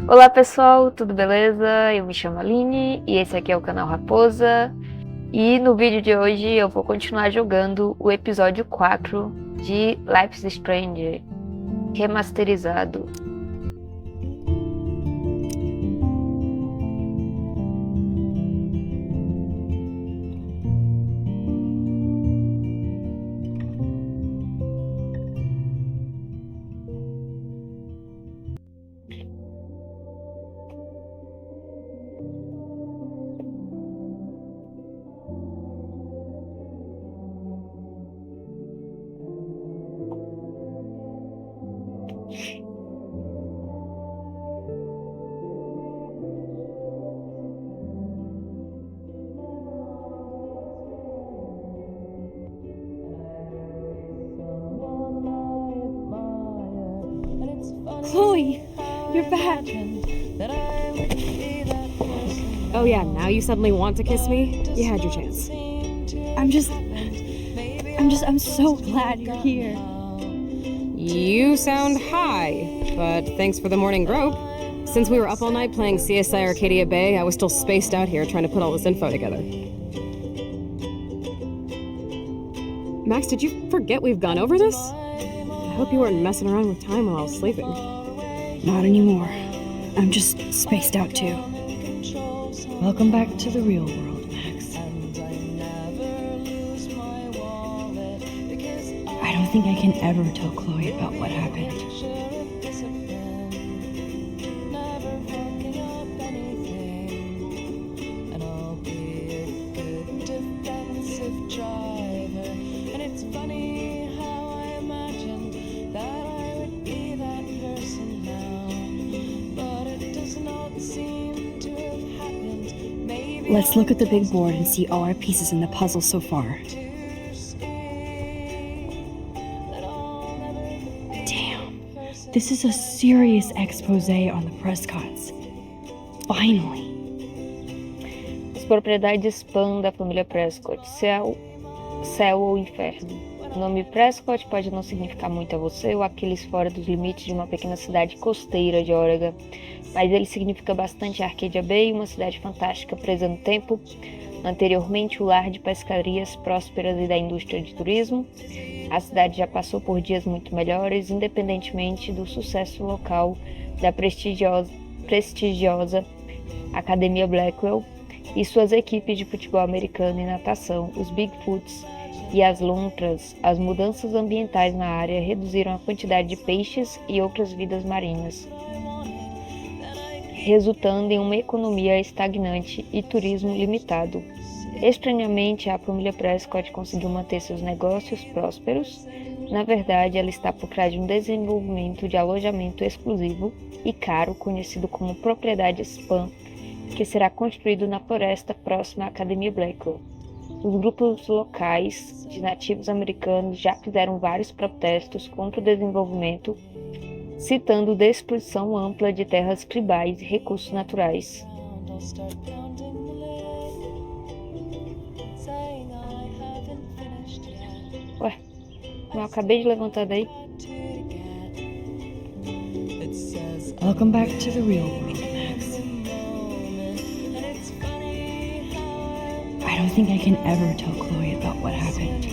Olá pessoal, tudo beleza? Eu me chamo Aline e esse aqui é o canal Raposa. E no vídeo de hoje eu vou continuar jogando o episódio 4 de Life is Strange Remasterizado. Chloe, you're back. Oh yeah, now you suddenly want to kiss me? You had your chance. I'm so glad you're here. You sound high, but thanks for the morning grope. Since we were up all night playing CSI Arcadia Bay, I was still spaced out here trying to put all this info together. Max, did you forget we've gone over this? I hope you weren't messing around with time while I was sleeping. Not anymore. I'm just spaced out too. Welcome back to the real world, Max. I don't think I can ever tell Chloe about what happened. Let's look at the big board and see all our pieces in the puzzle so far. Damn, this is a serious expose on the Prescotts. Finally. As propriedades PAN da família Prescott, céu ou inferno. O nome Prescott pode não significar muito a você ou àqueles fora dos limites de uma pequena cidade costeira de Oregon, mas ele significa bastante a Arcadia Bay, uma cidade fantástica presa no tempo, anteriormente o lar de pescarias prósperas e da indústria de turismo. A cidade já passou por dias muito melhores, independentemente do sucesso local da prestigiosa Academia Blackwell e suas equipes de futebol americano e natação, os Bigfoots e as lontras. As mudanças ambientais na área reduziram a quantidade de peixes e outras vidas marinhas, resultando em uma economia estagnante e turismo limitado. Estranhamente, a família Prescott conseguiu manter seus negócios prósperos. Na verdade, ela está por trás de um desenvolvimento de alojamento exclusivo e caro, conhecido como Propriedade Spam, que será construído na floresta próxima à Academia Blackwell. Os grupos locais de nativos americanos já fizeram vários protestos contra o desenvolvimento, citando destruição ampla de terras tribais e recursos naturais. Ué, eu acabei de levantar daí. Welcome back to the real world, Max. I don't think I can ever tell Chloe about what happened.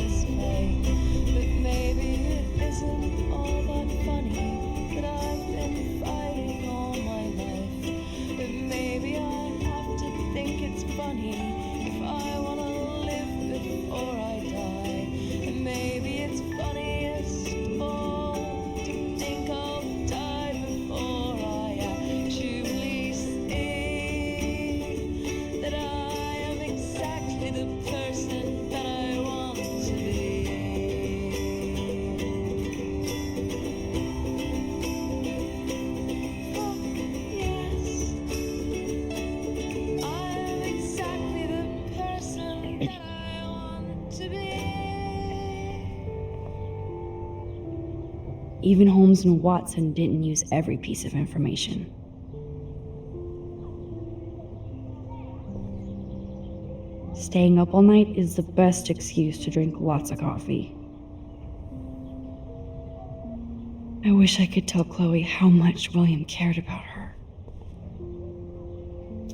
Even Holmes and Watson didn't use every piece of information. Staying up all night is the best excuse to drink lots of coffee. I wish I could tell Chloe how much William cared about her.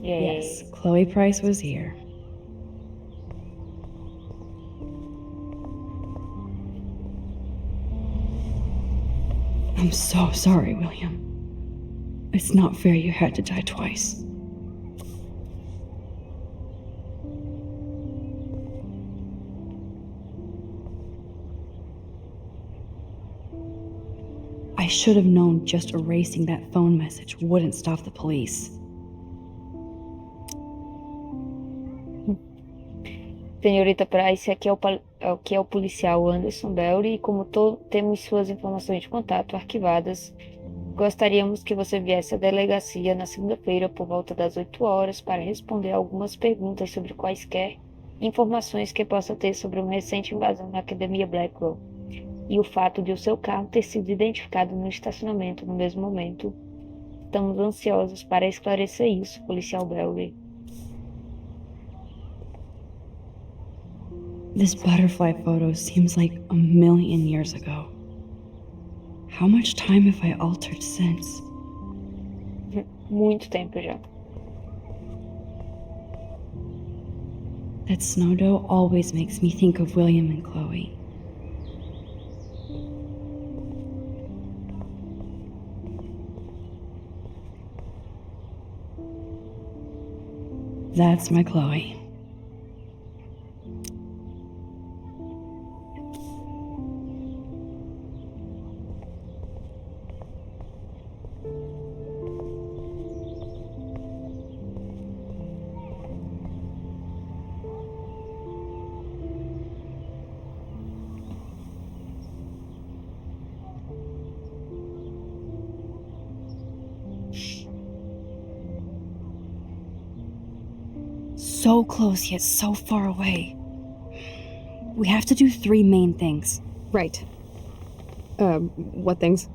Yay. Yes, Chloe Price was here. I'm so sorry, William. It's not fair you had to die twice. I should have known just erasing that phone message wouldn't stop the police. Senhorita Price, aqui é o policial Anderson Belry e como temos suas informações de contato arquivadas, gostaríamos que você viesse à delegacia na segunda-feira por volta das 8 horas para responder algumas perguntas sobre quaisquer informações que possa ter sobre uma recente invasão na Academia Blackwell e o fato de o seu carro ter sido identificado no estacionamento no mesmo momento. Estamos ansiosos para esclarecer isso, policial Belry. This butterfly photo seems like a million years ago. How much time have I altered since? Muito tempo já. That snow doe always makes me think of William and Chloe. That's my Chloe. So close yet so far away. We have to do 3 main things. Right. What things?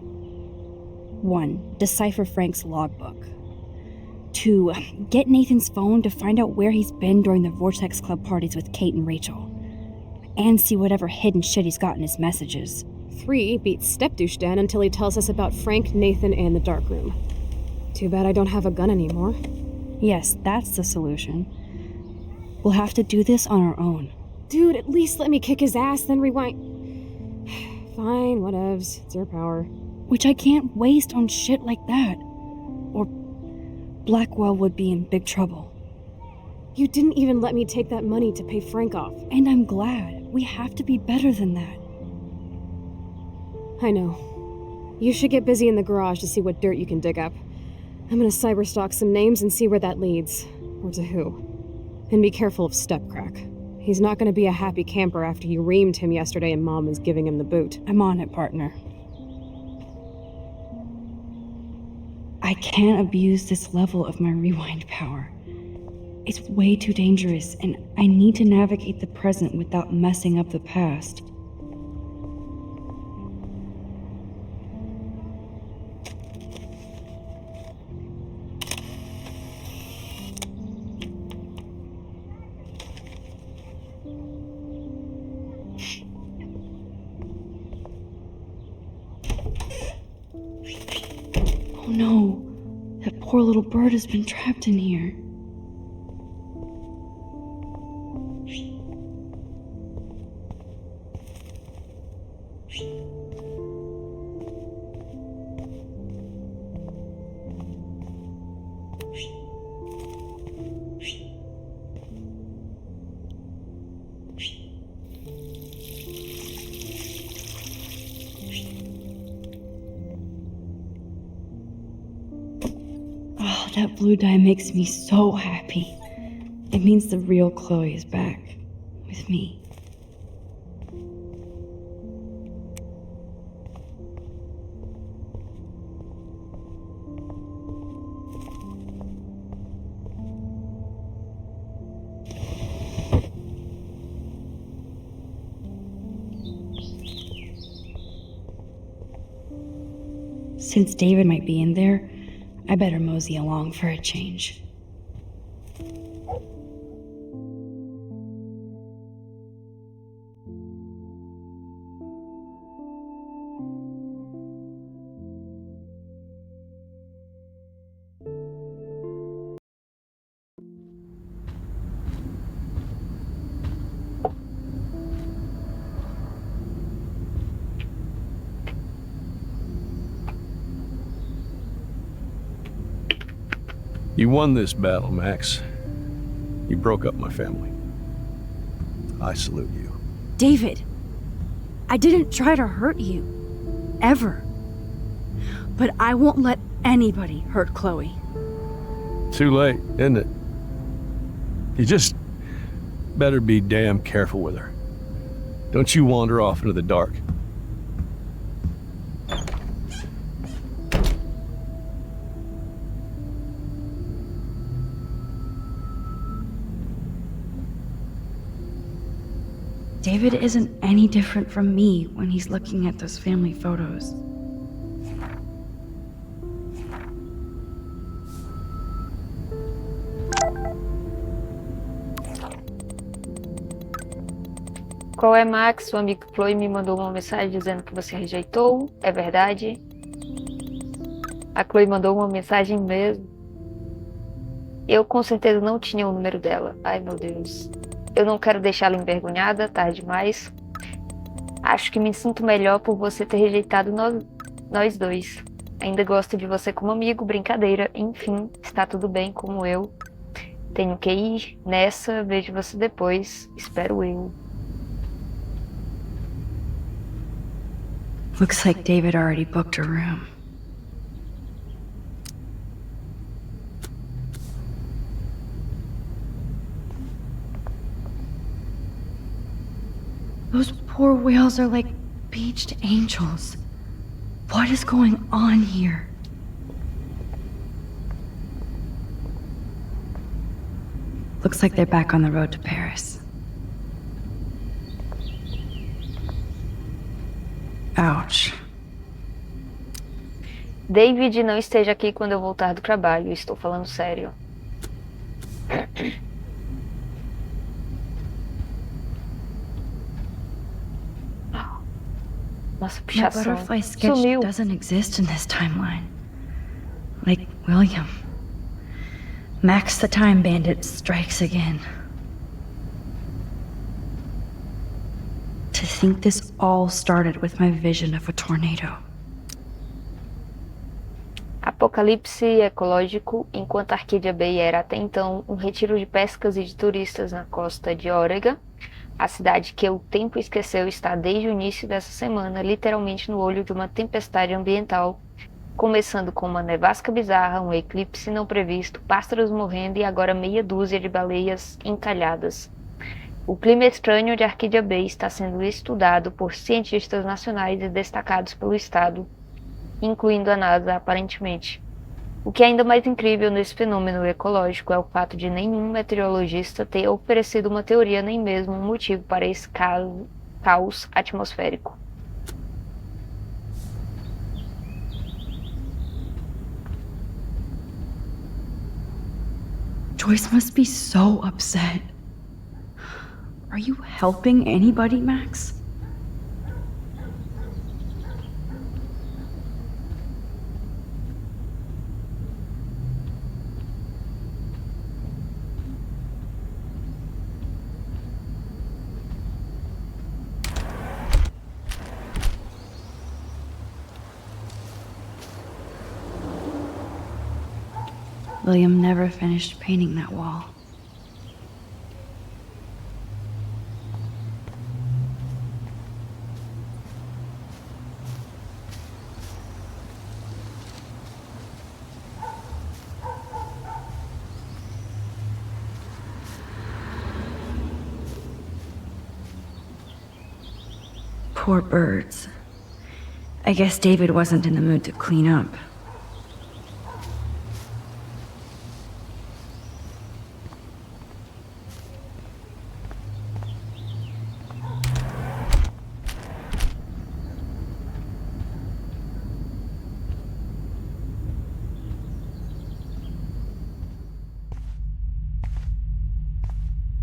1. Decipher Frank's logbook. 2. Get Nathan's phone to find out where he's been during the Vortex Club parties with Kate and Rachel. And see whatever hidden shit he's got in his messages. 3. Beat Stepdouche Dan until he tells us about Frank, Nathan, and the darkroom. Too bad I don't have a gun anymore. Yes, that's the solution. We'll have to do this on our own. Dude, at least let me kick his ass, then rewind. Fine, whatevs. It's your power. Which I can't waste on shit like that. Or Blackwell would be in big trouble. You didn't even let me take that money to pay Frank off. And I'm glad. We have to be better than that. I know. You should get busy in the garage to see what dirt you can dig up. I'm gonna cyberstalk some names and see where that leads. Or to who. And be careful of Stepcrack. He's not gonna be a happy camper after you reamed him yesterday and Mom is giving him the boot. I'm on it, partner. I can't abuse this level of my rewind power. It's way too dangerous, and I need to navigate the present without messing up the past. Oh no, that poor little bird has been trapped in here. Oh, that blue dye makes me so happy. It means the real Chloe is back with me. Since David might be in there, I better mosey along for a change. You won this battle, Max. You broke up my family. I salute you. David, I didn't try to hurt you. Ever. But I won't let anybody hurt Chloe. Too late, isn't it? You just better be damn careful with her. Don't you wander off into the dark. David isn't any different from me when he's looking at those family photos. Qual é, Max? Sua amiga Chloe me mandou uma mensagem dizendo que você rejeitou. É verdade? A Chloe mandou uma mensagem mesmo. Eu com certeza não tinha o número dela. Ai, meu Deus. Eu não quero deixá-la envergonhada, tarde demais. Acho que me sinto melhor por você ter rejeitado nós dois. Ainda gosto de você como amigo, brincadeira. Enfim, está tudo bem como eu. Tenho que ir nessa. Vejo você depois. Espero eu. Looks like David already booked a room. Those poor whales are like beached angels. What is going on here? Looks like they're back on the road to Paris. Ouch. David, não esteja aqui quando eu voltar do trabalho. Estou falando sério. Nossa, That pichação. butterfly sketch Sumiu. doesn't exist in this timeline. Like William. Max the Time Bandit strikes again. To think this all started with my vision of a tornado. Apocalipse ecológico, enquanto Arcadia Bay era até então um retiro de pescas e de turistas na costa de Oregon, a cidade que o tempo esqueceu está desde o início dessa semana literalmente no olho de uma tempestade ambiental, começando com uma nevasca bizarra, um eclipse não previsto, pássaros morrendo e agora meia dúzia de baleias encalhadas. O clima estranho de Arcadia Bay está sendo estudado por cientistas nacionais e destacados pelo estado, incluindo a NASA aparentemente. O que é ainda mais incrível nesse fenômeno ecológico é o fato de nenhum meteorologista ter oferecido uma teoria nem mesmo um motivo para esse caos atmosférico. Joyce must be so upset. Are you helping anybody, Max? William never finished painting that wall. Poor birds. I guess David wasn't in the mood to clean up.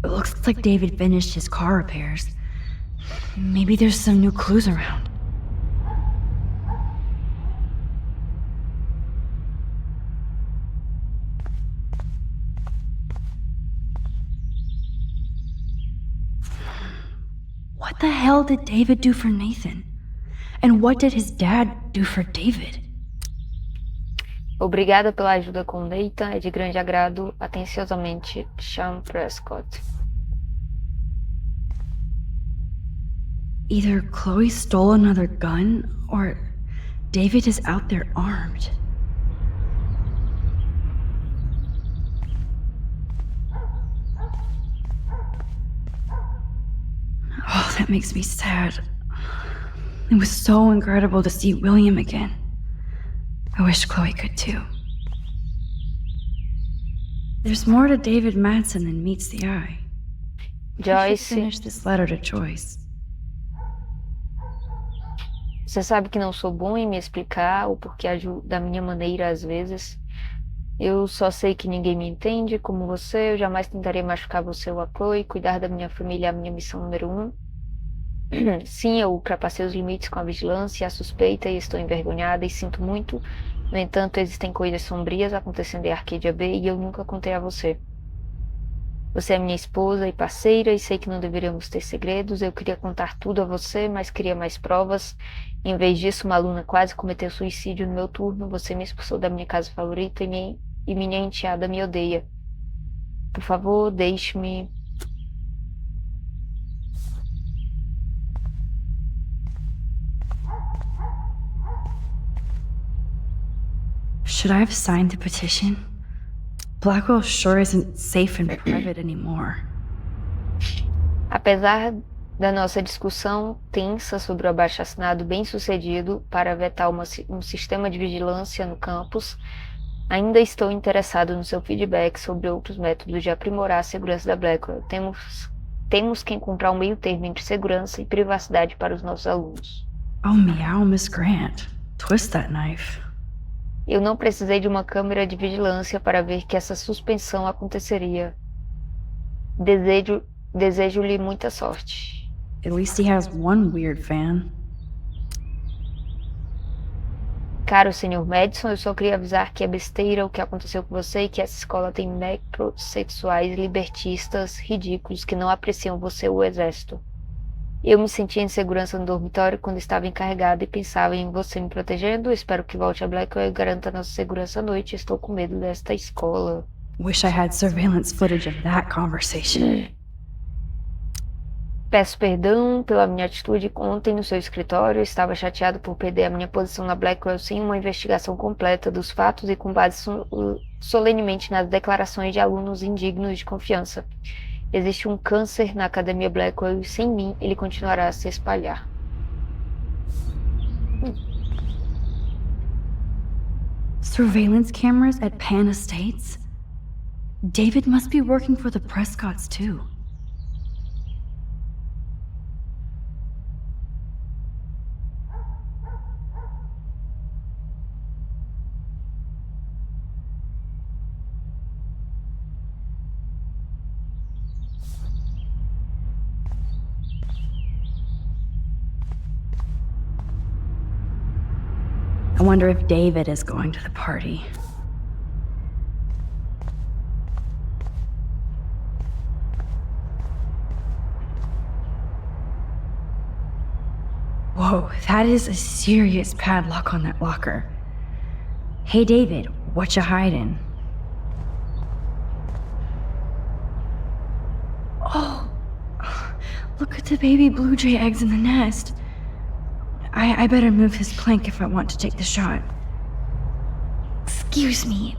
It looks like David finished his car repairs. Maybe there's some new clues around. What the hell did David do for Nathan? And what did his dad do for David? Obrigada pela ajuda com Nathan, é de grande agrado. Atenciosamente, Sean Prescott. Either Chloe stole another gun, or David is out there armed. Oh, that makes me sad. It was so incredible to see William again. I wish Chloe could too. There's more to David Madsen than meets the eye. I should Joyce, finish this letter to Joyce. você sabe que não sou bom em me explicar ou porque ajo da minha maneira às vezes. Eu só sei que ninguém me entende como você. Eu jamais tentarei machucar você ou a Chloe. Cuidar da minha família é a minha missão número 1. Sim, eu ultrapassei os limites com a vigilância e a suspeita e estou envergonhada e sinto muito. No entanto, existem coisas sombrias acontecendo em Arcadia Bay e eu nunca contei a você. Você é minha esposa e parceira e sei que não deveríamos ter segredos. Eu queria contar tudo a você, mas queria mais provas. Em vez disso, uma aluna quase cometeu suicídio no meu turno. Você me expulsou da minha casa favorita e minha enteada me odeia. Por favor, deixe-me... Should I have signed the petition? Blackwell sure isn't safe and private anymore. Apesar da nossa discussão tensa sobre o abaixo-assinado bem-sucedido para vetar um sistema de vigilância no campus, ainda estou interessado no seu feedback sobre outros métodos de aprimorar a segurança da Blackwell. Temos que encontrar um meio-termo entre segurança e privacidade para os nossos alunos. Oh, meow, Miss Grant. Twist that knife. Eu não precisei de uma câmera de vigilância para ver que essa suspensão aconteceria. Desejo-lhe muita sorte. At least he has one weird fan. Caro Sr. Madison, eu só queria avisar que é besteira o que aconteceu com você e que essa escola tem metrosexuais libertistas ridículos que não apreciam você ou o exército. Eu me sentia em segurança no dormitório quando estava encarregada e pensava em você me protegendo. Espero que volte a Blackwell e garanta nossa segurança à noite. Estou com medo desta escola. Wish I had surveillance footage of that conversation. Peço perdão pela minha atitude ontem no seu escritório. Eu estava chateado por perder a minha posição na Blackwell sem uma investigação completa dos fatos e com base solenemente nas declarações de alunos indignos de confiança. Existe um câncer na Academia Blackwell e sem mim ele continuará a se espalhar. Surveillance cameras at Pan Estates? David must be working for the Prescotts too. I wonder if David is going to the party. Whoa, that is a serious padlock on that locker. Hey David, what you hiding? Oh, look at the baby blue jay eggs in the nest. I better move this plank if I want to take the shot. Excuse me.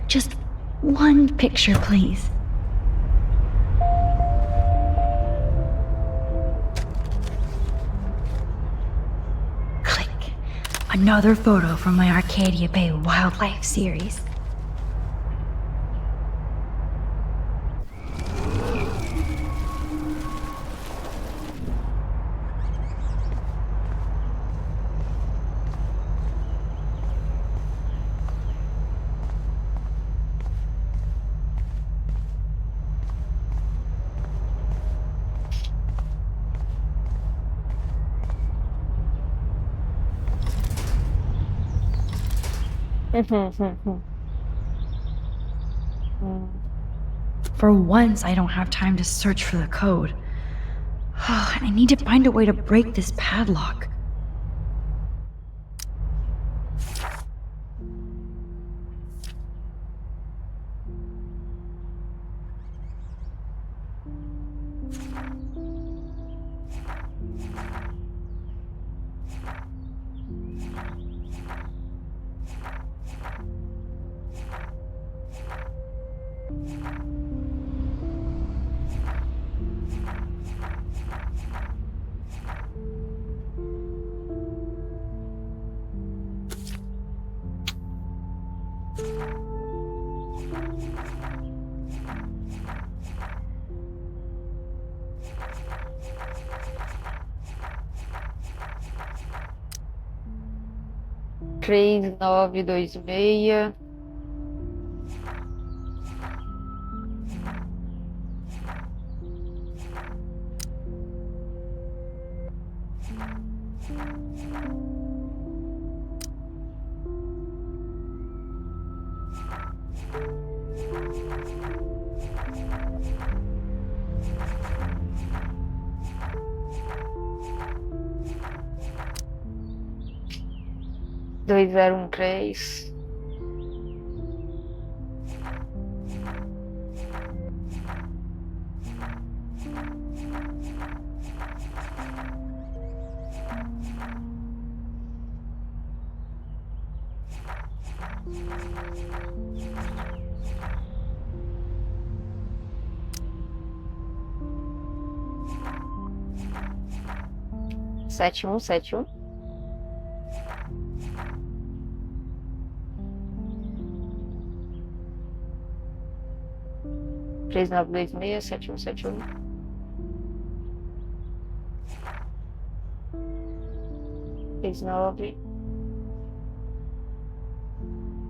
Just one picture, please. Click. Another photo from my Arcadia Bay wildlife series. For once, I don't have time to search for the code. I need to find a way to break this padlock. 3926. Dois zero um três. Sete um. 3926, 7171. 39,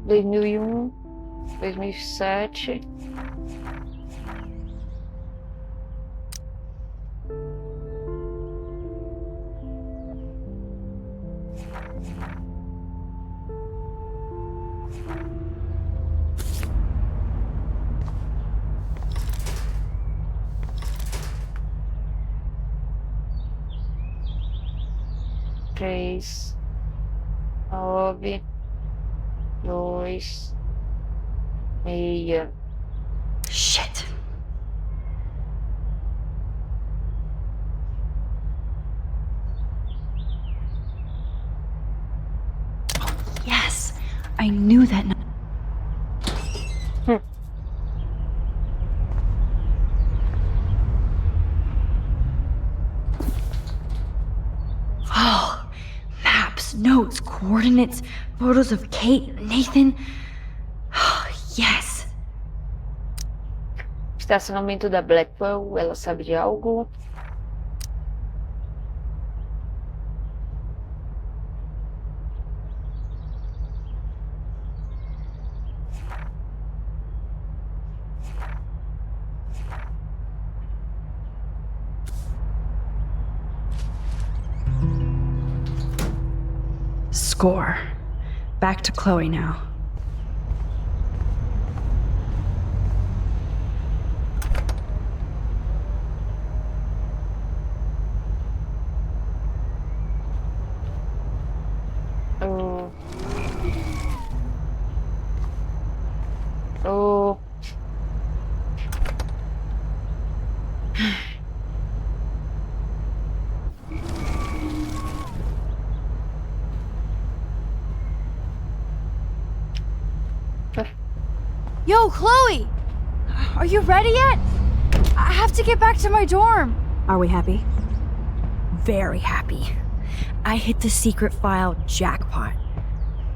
2001, 2007. Três, 9, 2, 6. Shit. Yes, I knew that. Oh, maps, notes, coordinates, photos of Kate, Nathan. Yes. Estacionamento da Blackwell, ela sabe de algo. Score. Back to Chloe now. Oh. Yo, Chloe! Are you ready yet? I have to get back to my dorm. Are we happy? Very happy. I hit the secret file jackpot.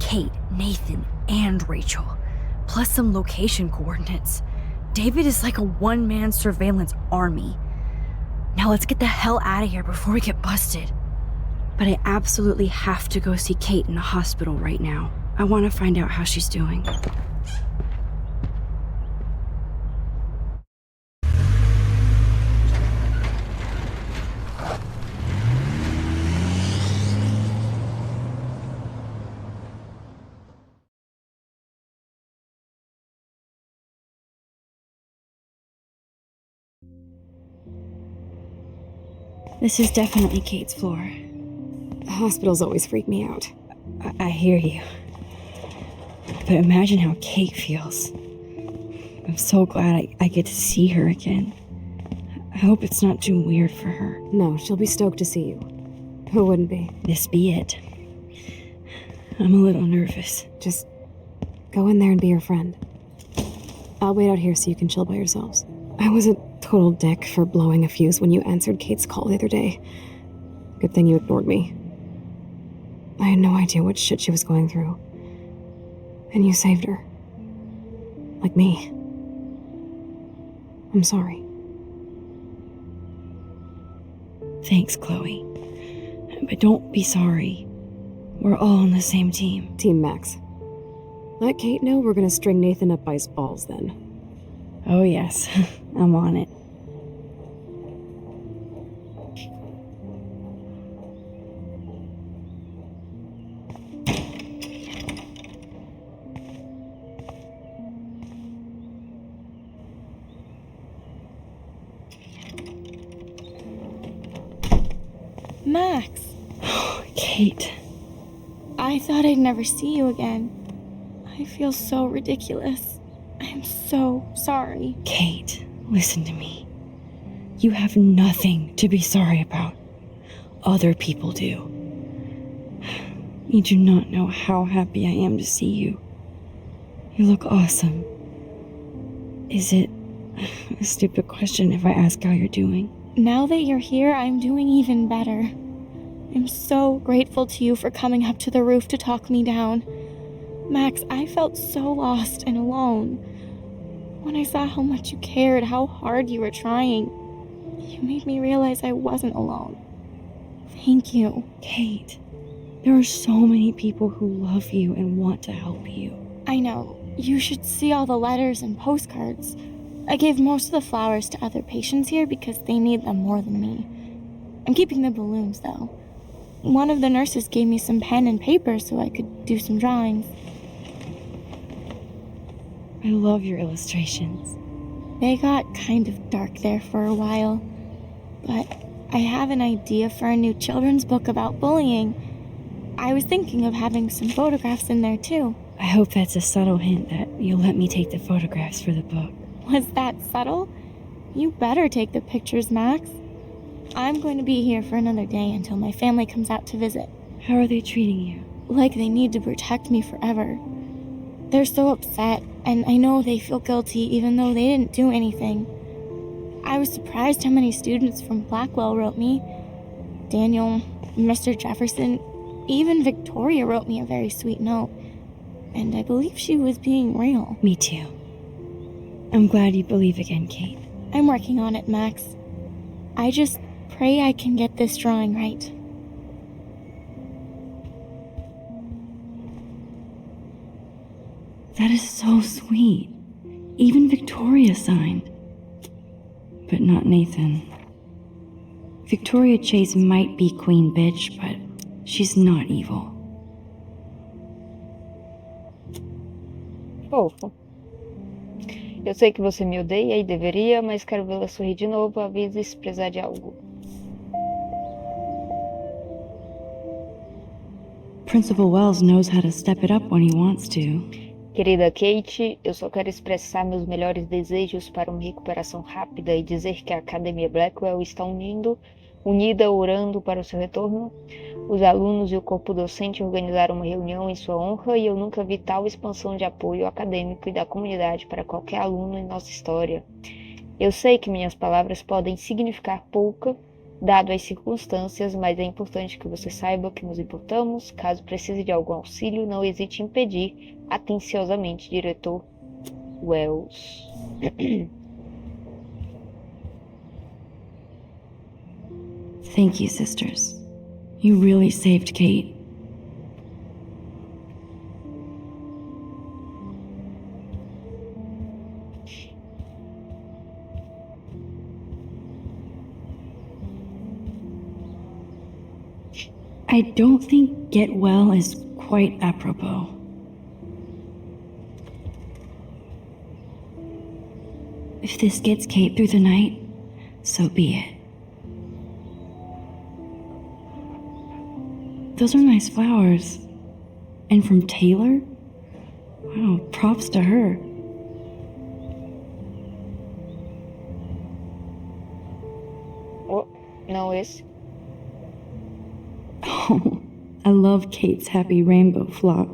Kate, Nathan, and Rachel. Plus some location coordinates. David is like a one-man surveillance army. Now let's get the hell out of here before we get busted. But I absolutely have to go see Kate in the hospital right now. I want to find out how she's doing. This is definitely Kate's floor. Hospitals always freak me out. I hear you. But imagine how Kate feels. I'm so glad I get to see her again. I hope it's not too weird for her. No, she'll be stoked to see you. Who wouldn't be? This be it. I'm a little nervous. Just go in there and be your friend. I'll wait out here so you can chill by yourselves. I was a total dick for blowing a fuse when you answered Kate's call the other day. Good thing you ignored me. I had no idea what shit she was going through. And you saved her. Like me. I'm sorry. Thanks, Chloe. But don't be sorry. We're all on the same team. Team Max. Let Kate know we're gonna string Nathan up by his balls then. Oh yes, I'm on it. Max, Kate. I thought I'd never see you again. I feel so ridiculous. I'm so sorry. Kate, listen to me. You have nothing to be sorry about. Other people do. You do not know how happy I am to see you. You look awesome. Is it a stupid question if I ask how you're doing? Now that you're here, I'm doing even better. I'm so grateful to you for coming up to the roof to talk me down. Max, I felt so lost and alone. When I saw how much you cared, how hard you were trying, you made me realize I wasn't alone. Thank you. Kate, there are so many people who love you and want to help you. I know. You should see all the letters and postcards. I gave most of the flowers to other patients here because they need them more than me. I'm keeping the balloons, though. One of the nurses gave me some pen and paper so I could do some drawings. I love your illustrations. They got kind of dark there for a while, but I have an idea for a new children's book about bullying. I was thinking of having some photographs in there, too. I hope that's a subtle hint that you'll let me take the photographs for the book. Was that subtle? You better take the pictures, Max. I'm going to be here for another day until my family comes out to visit. How are they treating you? Like they need to protect me forever. They're so upset, and I know they feel guilty even though they didn't do anything. I was surprised how many students from Blackwell wrote me. Daniel, Mr. Jefferson, even Victoria wrote me a very sweet note. And I believe she was being real. Me too. I'm glad you believe again, Kate. I'm working on it, Max. I just pray I can get this drawing right. That is so sweet. Even Victoria signed. But not Nathan. Victoria Chase might be queen bitch, but she's not evil. Fofo. Eu sei que você me odeia e deveria, mas quero vê-la sorrir de novo, avise se precisar de algo. Principal Wells knows how to step it up when he wants to. Querida Kate, eu só quero expressar meus melhores desejos para uma recuperação rápida e dizer que a Academia Blackwell está unida orando para o seu retorno. Os alunos e o corpo docente organizaram uma reunião em sua honra e eu nunca vi tal expansão de apoio acadêmico e da comunidade para qualquer aluno em nossa história. Eu sei que minhas palavras podem significar pouco, dado as circunstâncias, mas é importante que você saiba que nos importamos. Caso precise de algum auxílio, não hesite em pedir. Atenciosamente, diretor Wells. Thank you, sisters. You really saved Kate. I don't think get well is quite apropos. If this gets Kate through the night, so be it. Those are nice flowers. And from Taylor? Wow, props to her. Oh, não esse. Oh, I love Kate's happy rainbow flock.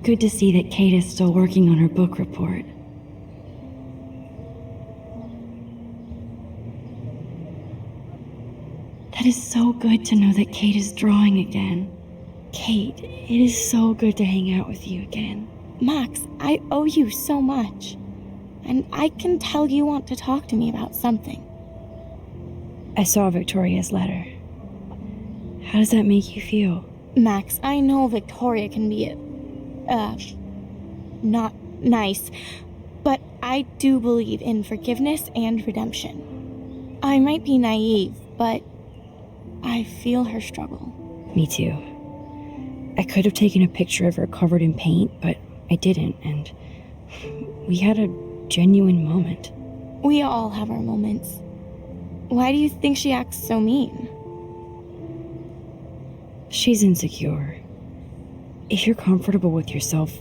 good to see that Kate is still working on her book report. That is so good to know that Kate is drawing again. Kate, it is so good to hang out with you again. Max, I owe you so much. And I can tell you want to talk to me about something. I saw Victoria's letter. How does that make you feel? Max, I know Victoria can be, not nice, but I do believe in forgiveness and redemption. I might be naive, but I feel her struggle. Me too. I could have taken a picture of her covered in paint, but I didn't, and we had a genuine moment. We all have our moments. Why do you think she acts so mean? She's insecure. If you're comfortable with yourself,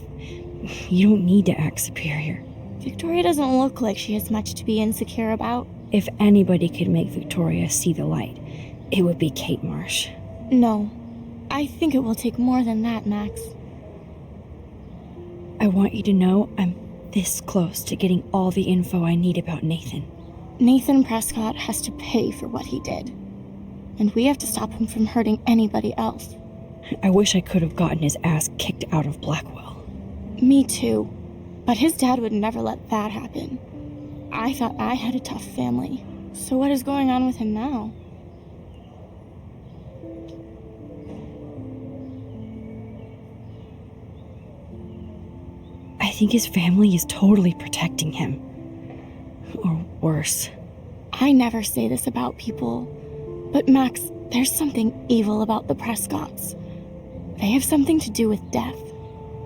you don't need to act superior. Victoria doesn't look like she has much to be insecure about. If anybody could make Victoria see the light, it would be Kate Marsh. No, I think it will take more than that, Max. I want you to know I'm this close to getting all the info I need about Nathan. Nathan Prescott has to pay for what he did. And we have to stop him from hurting anybody else. I wish I could have gotten his ass kicked out of Blackwell. Me too. But his dad would never let that happen. I thought I had a tough family. So what is going on with him now? I think his family is totally protecting him. Or worse. I never say this about people, but Max, there's something evil about the Prescotts. They have something to do with death.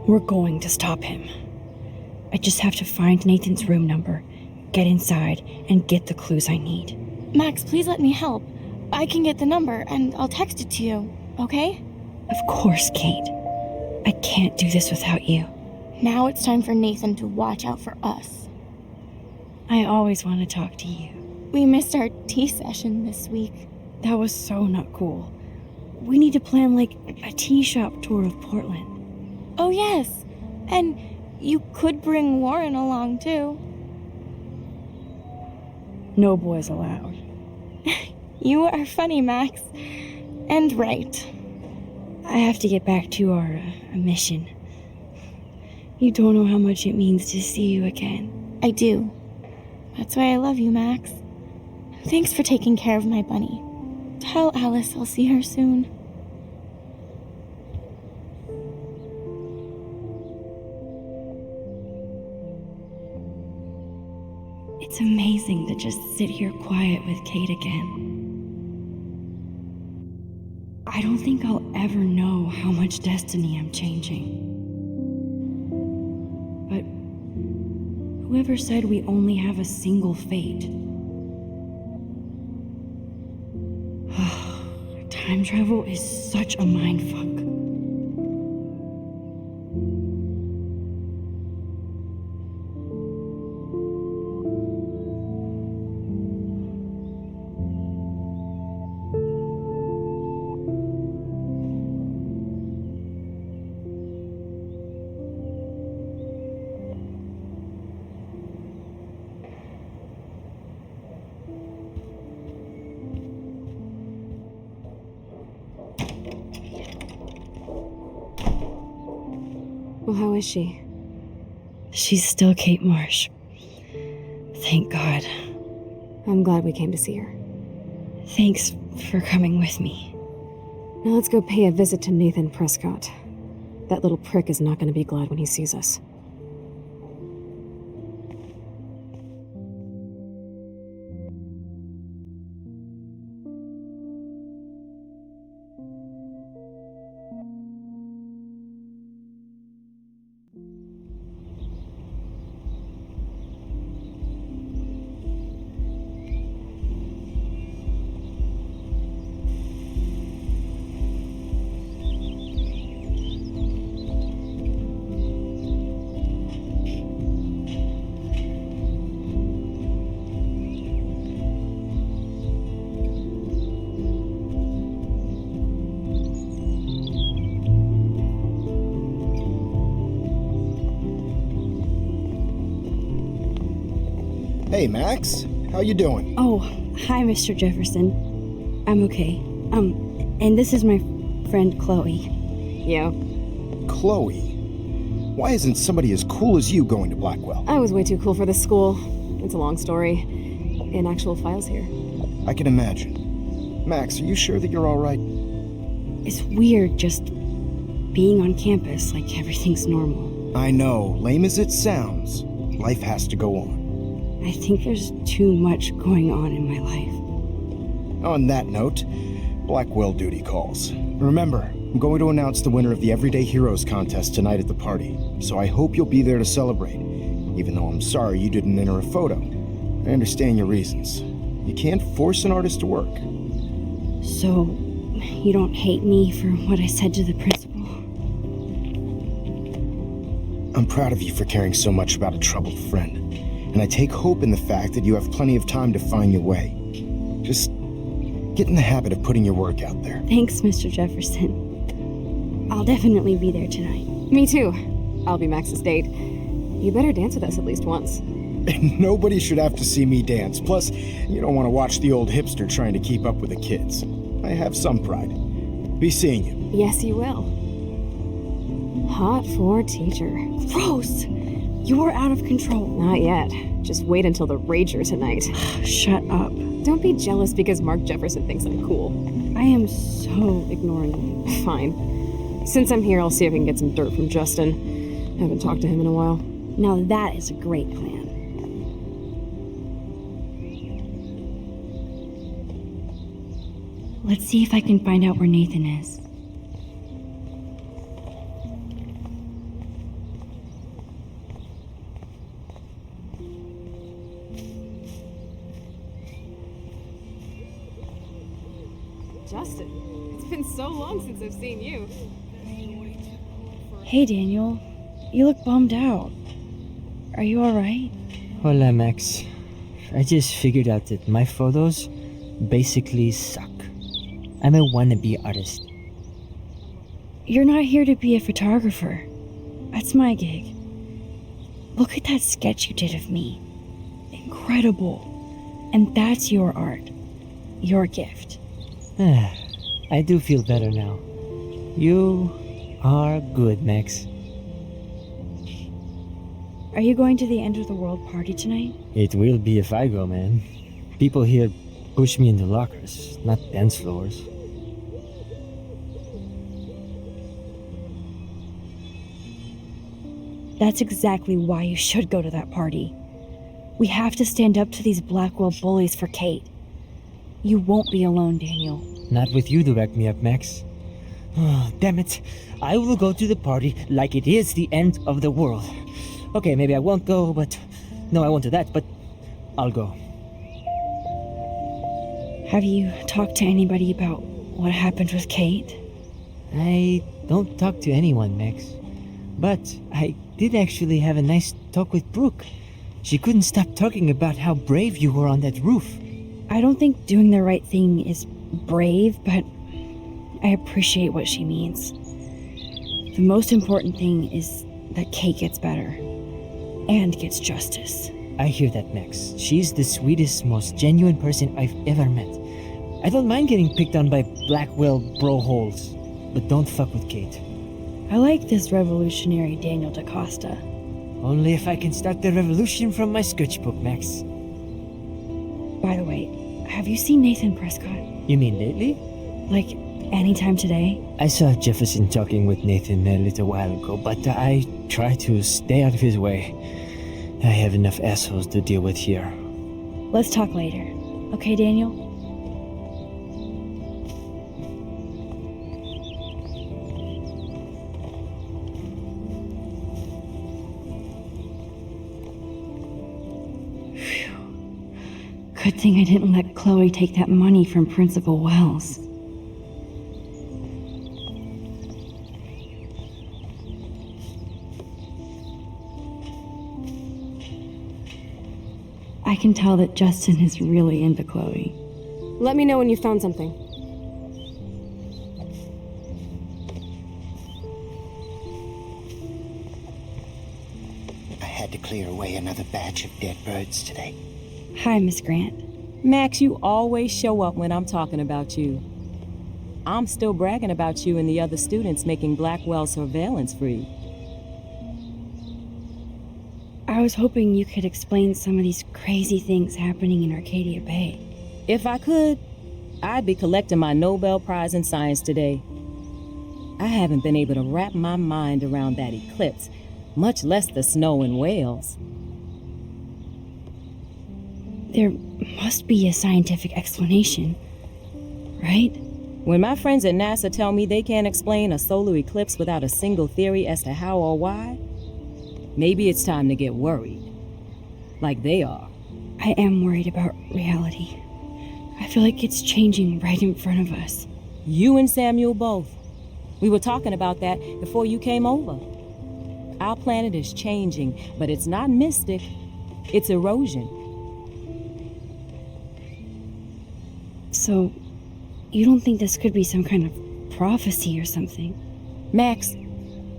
We're going to stop him. I just have to find Nathan's room number, get inside, and get the clues I need. Max, please let me help. I can get the number, and I'll text it to you, okay? Of course, Kate. I can't do this without you. Now it's time for Nathan to watch out for us. I always want to talk to you. We missed our tea session this week. That was so not cool. We need to plan, like, a tea shop tour of Portland. Oh, yes. And you could bring Warren along, too. No boys allowed. You are funny, Max. And right. I have to get back to our mission. You don't know how much it means to see you again. I do. That's why I love you, Max. Thanks for taking care of my bunny. Tell Alice I'll see her soon. It's amazing to just sit here quiet with Kate again. I don't think I'll ever know how much destiny I'm changing. But whoever said we only have a single fate? Time travel is such a mindfuck. Well, how is she? She's still Kate Marsh. Thank God. I'm glad we came to see her. Thanks for coming with me. Now let's go pay a visit to Nathan Prescott. That little prick is not going to be glad when he sees us. Hey, Max. How you doing? Oh, hi, Mr. Jefferson. I'm okay. And this is my friend Chloe. Yeah, Chloe. Why isn't somebody as cool as you going to Blackwell? I was way too cool for this school. It's a long story. In actual files here. I can imagine. Max, are you sure that you're all right? It's weird just being on campus like everything's normal. I know, lame as it sounds, life has to go on. I think there's too much going on in my life. On that note, Blackwell duty calls. Remember, I'm going to announce the winner of the Everyday Heroes contest tonight at the party, so I hope you'll be there to celebrate, even though I'm sorry you didn't enter a photo. I understand your reasons. You can't force an artist to work. So, you don't hate me for what I said to the principal? I'm proud of you for caring so much about a troubled friend, and I take hope in the fact that you have plenty of time to find your way. Just get in the habit of putting your work out there. Thanks, Mr. Jefferson. I'll definitely be there tonight. Me too. I'll be Max's date. You better dance with us at least once. And nobody should have to see me dance. Plus, you don't want to watch the old hipster trying to keep up with the kids. I have some pride. Be seeing you. Yes, you will. Hot for teacher. Gross! You are out of control. Not yet. Just wait until the Rager tonight. Shut up. Don't be jealous because Mark Jefferson thinks I'm cool. I am so ignoring you. Fine. Since I'm here, I'll see if I can get some dirt from Justin. Haven't talked to him in a while. Now that is a great plan. Let's see if I can find out where Nathan is. Justin, it's been so long since I've seen you. Hey, Daniel. You look bummed out. Are you alright? Hola, Max. I just figured out that my photos basically suck. I'm a wannabe artist. You're not here to be a photographer. That's my gig. Look at that sketch you did of me. Incredible. And that's your art. Your gift. I do feel better now. You are good, Max. Are you going to the end of the world party tonight? It will be if I go, man. People here push me into lockers, not dance floors. That's exactly why you should go to that party. We have to stand up to these Blackwell bullies for Kate. You won't be alone, Daniel. Not with you to back me up, Max. Oh, damn it. I will go to the party like it is the end of the world. Okay, maybe I won't go, but... No, I won't do that, but I'll go. Have you talked to anybody about what happened with Kate? I don't talk to anyone, Max. But I did actually have a nice talk with Brooke. She couldn't stop talking about how brave you were on that roof. I don't think doing the right thing is brave, but I appreciate what she means. The most important thing is that Kate gets better and gets justice. I hear that, Max. She's the sweetest, most genuine person I've ever met. I don't mind getting picked on by Blackwell bro holes, but don't fuck with Kate. I like this revolutionary Daniel DaCosta. Only if I can start the revolution from my sketchbook, Max. By the way, have you seen Nathan Prescott? You mean lately? Like, anytime today? I saw Jefferson talking with Nathan a little while ago, but I try to stay out of his way. I have enough assholes to deal with here. Let's talk later. Okay, Daniel? Good thing I didn't let Chloe take that money from Principal Wells. I can tell that Justin is really into Chloe. Let me know when you found something. I had to clear away another batch of dead birds today. Hi, Miss Grant. Max, you always show up when I'm talking about you. I'm still bragging about you and the other students making Blackwell surveillance free. I was hoping you could explain some of these crazy things happening in Arcadia Bay. If I could, I'd be collecting my Nobel Prize in Science today. I haven't been able to wrap my mind around that eclipse, much less the snow in Wales. There must be a scientific explanation, right? When my friends at NASA tell me they can't explain a solar eclipse without a single theory as to how or why, maybe it's time to get worried. Like they are. I am worried about reality. I feel like it's changing right in front of us. You and Samuel both. We were talking about that before you came over. Our planet is changing, but it's not mystic. It's erosion. So, you don't think this could be some kind of prophecy or something? Max,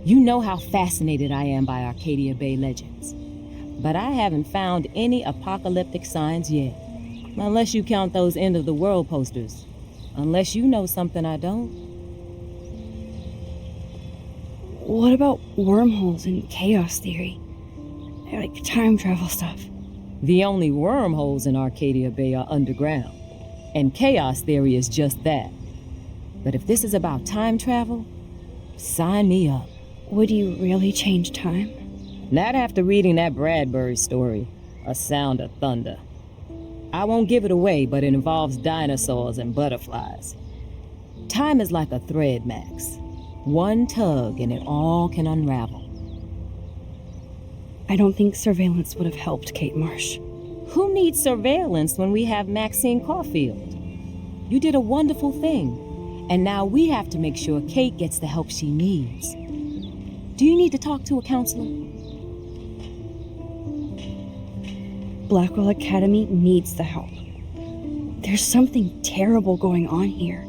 you know how fascinated I am by Arcadia Bay legends. But I haven't found any apocalyptic signs yet. Unless you count those end-of-the-world posters. Unless you know something I don't. What about wormholes and chaos theory? Like time travel stuff. The only wormholes in Arcadia Bay are underground. And chaos theory is just that. But if this is about time travel, sign me up. Would you really change time? Not after reading that Bradbury story, A Sound of Thunder. I won't give it away, but it involves dinosaurs and butterflies. Time is like a thread, Max. One tug and it all can unravel. I don't think surveillance would have helped Kate Marsh. Who needs surveillance when we have Maxine Caulfield? You did a wonderful thing, and now we have to make sure Kate gets the help she needs. Do you need to talk to a counselor? Blackwell Academy needs the help. There's something terrible going on here.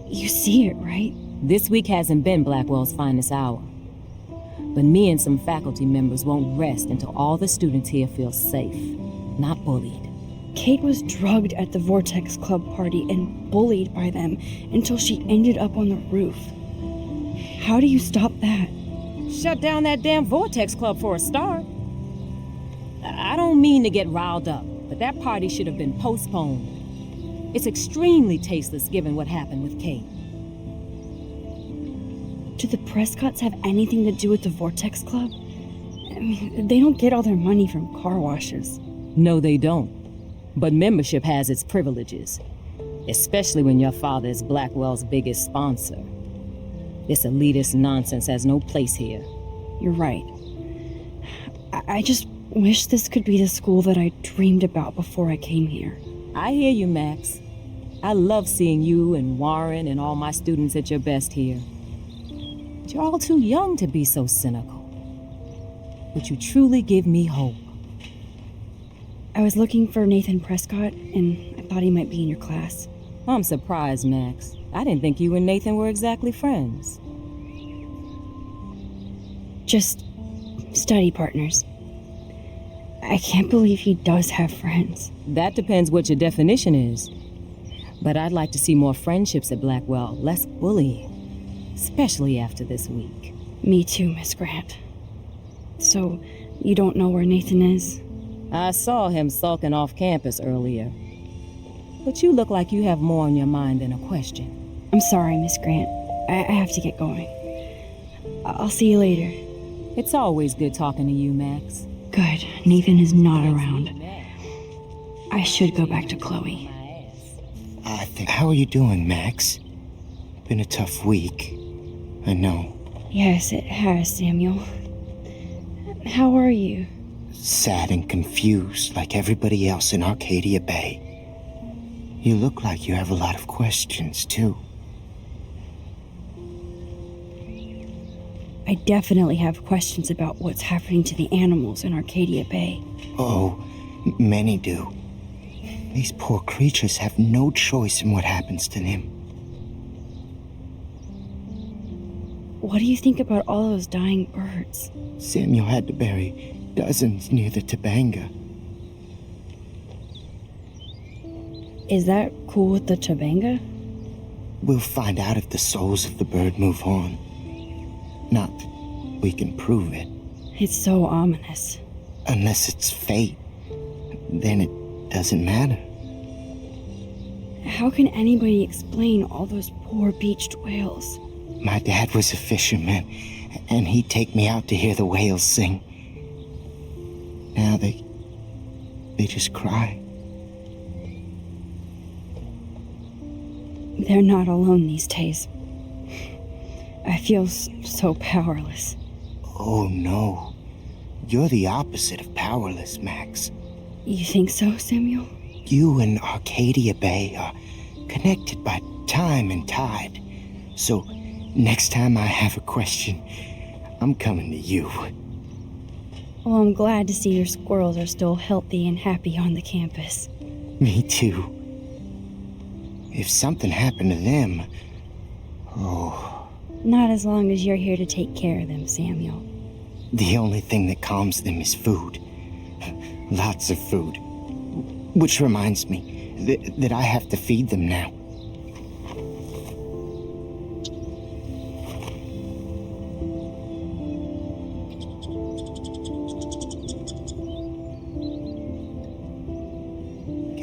You see it, right? This week hasn't been Blackwell's finest hour. But me and some faculty members won't rest until all the students here feel safe, not bullied. Kate was drugged at the Vortex Club party and bullied by them until she ended up on the roof. How do you stop that? Shut down that damn Vortex Club for a start. I don't mean to get riled up, but that party should have been postponed. It's extremely tasteless given what happened with Kate. Do the Prescotts have anything to do with the Vortex Club? I mean, they don't get all their money from car washes. No, they don't. But membership has its privileges, especially when your father is Blackwell's biggest sponsor. This elitist nonsense has no place here. You're right. I just wish this could be the school that I dreamed about before I came here. I hear you, Max. I love seeing you and Warren and all my students at your best here. But you're all too young to be so cynical. But you truly give me hope. I was looking for Nathan Prescott, and I thought he might be in your class. I'm surprised, Max. I didn't think you and Nathan were exactly friends. Just study partners. I can't believe he does have friends. That depends what your definition is. But I'd like to see more friendships at Blackwell, less bullying. Especially after this week. Me too, Miss Grant. So, you don't know where Nathan is? I saw him sulking off campus earlier. But you look like you have more on your mind than a question. I'm sorry, Miss Grant. I have to get going. I'll see you later. It's always good talking to you, Max. Good. Nathan is not around. I should go back to Chloe. How are you doing, Max? Been a tough week. I know. Yes, it has, Samuel. How are you? Sad and confused like everybody else in Arcadia Bay. You look like you have a lot of questions, too. I definitely have questions about what's happening to the animals in Arcadia Bay. Oh, many do. These poor creatures have no choice in what happens to them. What do you think about all those dying birds? Samuel had to bury dozens near the Tabanga. Is that cool with the Tobanga? We'll find out if the souls of the bird move on. Not that we can prove it. It's so ominous. Unless it's fate, then it doesn't matter. How can anybody explain all those poor beached whales? My dad was a fisherman, and he'd take me out to hear the whales sing. Now they just cry. They're not alone these days. I feel so powerless. Oh no. You're the opposite of powerless, Max. You think so, Samuel? You and Arcadia Bay are connected by time and tide. So, next time I have a question, I'm coming to you. Well, I'm glad to see your squirrels are still healthy and happy on the campus. Me too. If something happened to them... Oh... Not as long as you're here to take care of them, Samuel. The only thing that calms them is food. Lots of food. Which reminds me that I have to feed them now.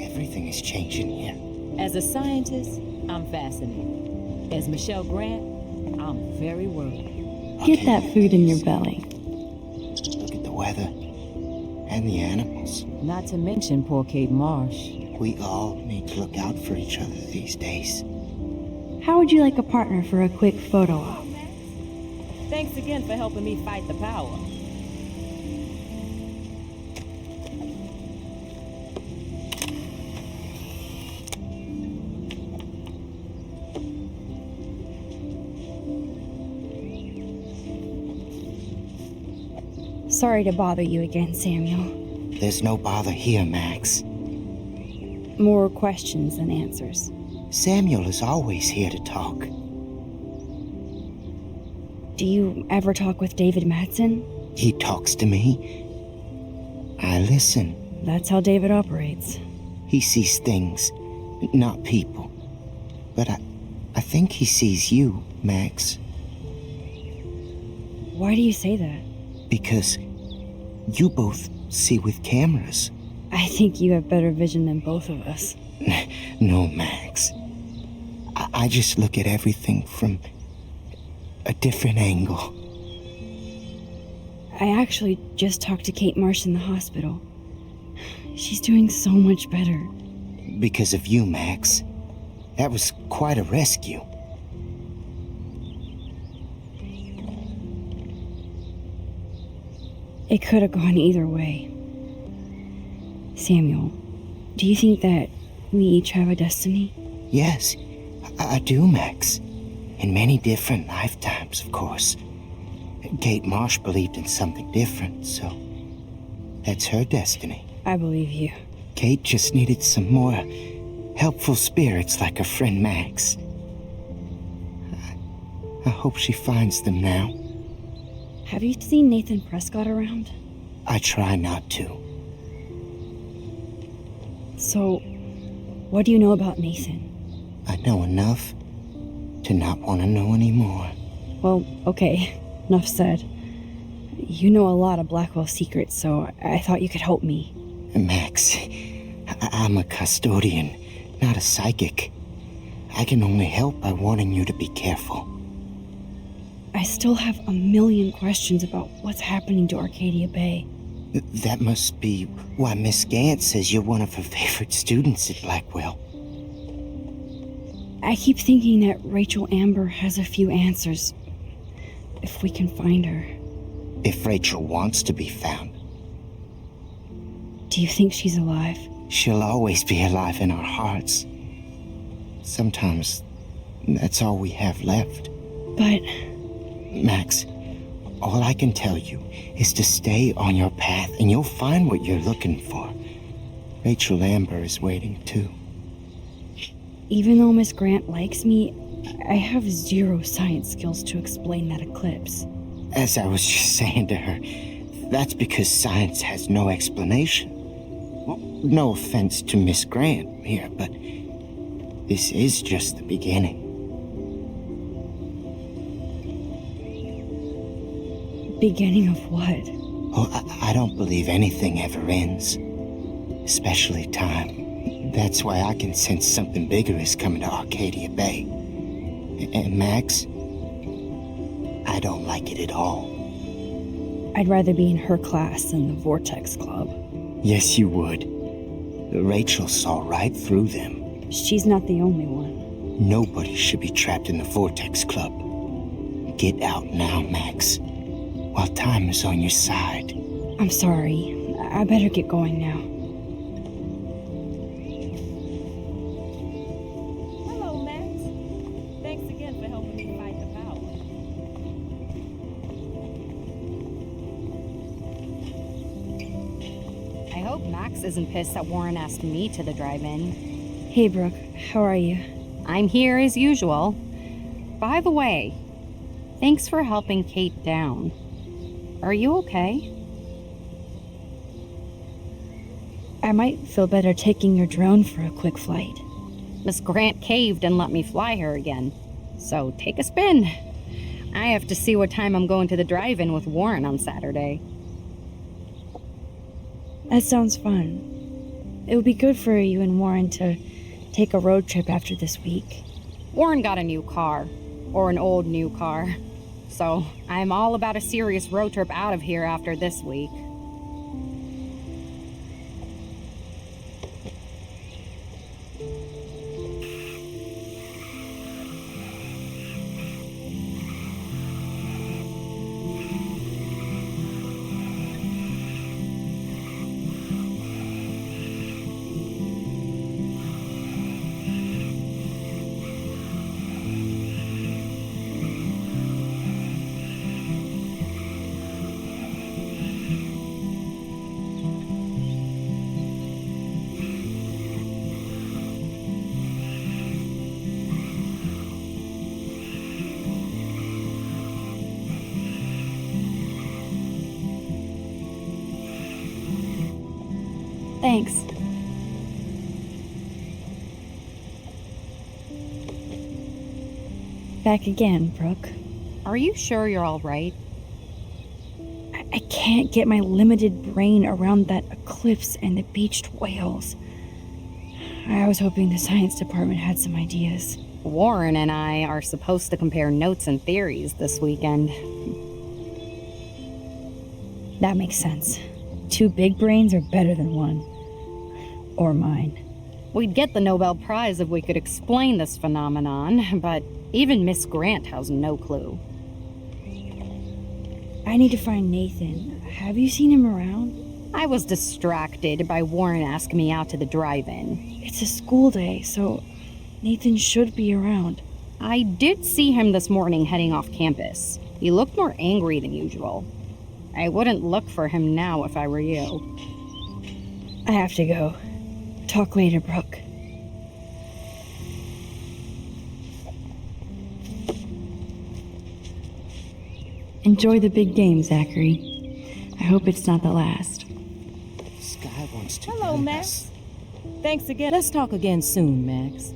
Everything is changing here. As a scientist, I'm fascinated. As Michelle Grant, I'm very worried. Get that food in your belly. Look at the weather. And the animals. Not to mention poor Kate Marsh. We all need to look out for each other these days. How would you like a partner for a quick photo op? Thanks again for helping me fight the power. Sorry to bother you again, Samuel. There's no bother here, Max. More questions than answers. Samuel is always here to talk. Do you ever talk with David Madsen? He talks to me. I listen. That's how David operates. He sees things, not people. But I think he sees you, Max. Why do you say that? Because you both see with cameras. I think you have better vision than both of us. No, Max. I just look at everything from a different angle. I actually just talked to Kate Marsh in the hospital. She's doing so much better. Because of you, Max. That was quite a rescue. It could have gone either way. Samuel, do you think that we each have a destiny? Yes, I do, Max. In many different lifetimes, of course. Kate Marsh believed in something different, so that's her destiny. I believe you. Kate just needed some more helpful spirits like her friend Max. I hope she finds them now. Have you seen Nathan Prescott around? I try not to. So, what do you know about Nathan? I know enough to not want to know anymore. Well, okay, enough said. You know a lot of Blackwell secrets, so I thought you could help me. Max, I'm a custodian, not a psychic. I can only help by warning you to be careful. I still have a million questions about what's happening to Arcadia Bay. That must be why Miss Gant says you're one of her favorite students at Blackwell. I keep thinking that Rachel Amber has a few answers. If we can find her. If Rachel wants to be found. Do you think she's alive? She'll always be alive in our hearts. Sometimes that's all we have left. But... Max, all I can tell you is to stay on your path and you'll find what you're looking for. Rachel Amber is waiting too. Even though Miss Grant likes me, I have zero science skills to explain that eclipse. As I was just saying to her, that's because science has no explanation. Well, no offense to Miss Grant here, but this is just the beginning. Beginning of what? Oh, I don't believe anything ever ends, especially time. That's why I can sense something bigger is coming to Arcadia Bay. And Max, I don't like it at all. I'd rather be in her class than the Vortex Club. Yes, you would. Rachel saw right through them. She's not the only one. Nobody should be trapped in the Vortex Club. Get out now, Max, while time is on your side. I'm sorry. I better get going now. Hello, Max. Thanks again for helping me fight the power. I hope Max isn't pissed that Warren asked me to the drive-in. Hey, Brooke. How are you? I'm here as usual. By the way, thanks for helping Kate down. Are you okay? I might feel better taking your drone for a quick flight. Miss Grant caved and let me fly her again. So take a spin. I have to see what time I'm going to the drive-in with Warren on Saturday. That sounds fun. It would be good for you and Warren to take a road trip after this week. Warren got a new car. Or an old new car. So I'm all about a serious road trip out of here after this week. Thanks. Back again, Brooke. Are you sure you're all right? I can't get my limited brain around that eclipse and the beached whales. I was hoping the science department had some ideas. Warren and I are supposed to compare notes and theories this weekend. That makes sense. 2 big brains are better than 1. Or mine. We'd get the Nobel Prize if we could explain this phenomenon, but even Miss Grant has no clue. I need to find Nathan. Have you seen him around? I was distracted by Warren asking me out to the drive-in. It's a school day, so Nathan should be around. I did see him this morning heading off campus. He looked more angry than usual. I wouldn't look for him now if I were you. I have to go. Talk later, Brooke. Enjoy the big game, Zachary. I hope it's not the last. This guy wants to. Hello, hurt Max. us. Thanks again. Let's talk again soon, Max.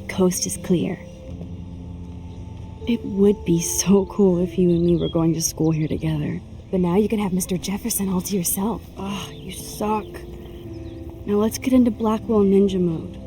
Coast is clear. It would be so cool if you and me were going to school here together. But now you can have Mr. Jefferson all to yourself. Ah, you suck. Now let's get into Blackwell ninja mode.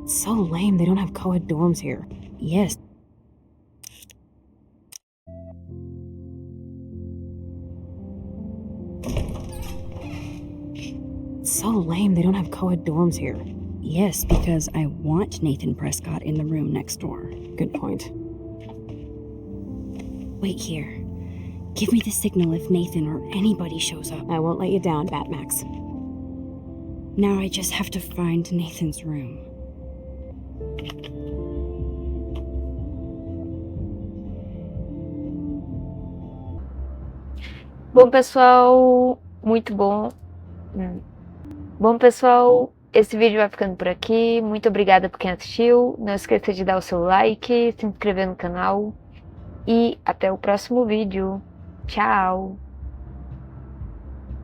It's so lame they don't have co-ed dorms here. Yes. It's so lame they don't have co-ed dorms here. Yes, because I want Nathan Prescott in the room next door. Good point. Wait here. Give me the signal if Nathan or anybody shows up. I won't let you down, Batmax. Now I just have to find Nathan's room. Bom, pessoal, muito bom. Bom, pessoal, esse vídeo vai ficando por aqui. Muito obrigada por quem assistiu. Não esqueça de dar o seu like, se inscrever no canal. E até o próximo vídeo. Tchau!